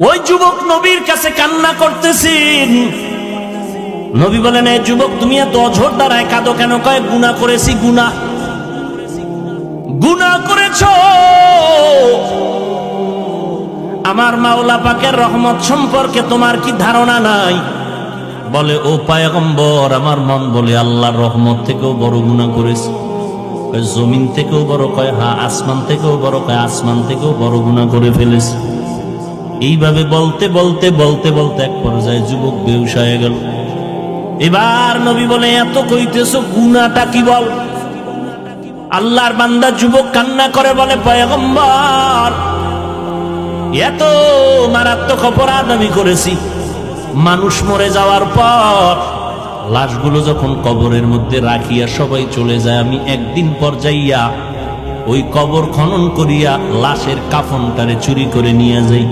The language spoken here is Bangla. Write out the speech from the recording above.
ওই যুবক নবীর কাছে কান্না করতেছেন। নবী বলেন, এই যুবক তুমি এত অঝোর দ্বারায় কাঁদো কেন? কয় গুনাহ করেছি। গুনাহ করেছ, আমার মাওলা পাকের রহমত সম্পর্কে তোমার কি ধারণা নাই? বলে, ও পয়গম্বর, আমার মন বলে আল্লাহর রহমত থেকেও বড় গুনাহ করেছি। জমিন থেকেও বড়? কয় হ্যাঁ। আসমান থেকেও বড়? কয় আসমান থেকেও বড় গুনাহ করে ফেলেছি। এইভাবে বলতে বলতে বলতে বলতে এক পর্যায়ে যুবক বেহুশ হয়ে গেল। এবার নবী বলে, এত কইতেছো, গুনাহটা কি বল? আল্লাহর বান্দা যুবক কান্না করে বলে, পয়গম্বর, এত মারাত্মক অপরাধ আমি করেছি। মানুষ মরে যাওয়ার পর লাশগুলো যখন কবরের মধ্যে রাখিয়া সবাই চলে যায়, আমি একদিন পর যাইয়া ওই কবর খনন করিয়া লাশের কাফনটারে চুরি করে নিয়ে যাই।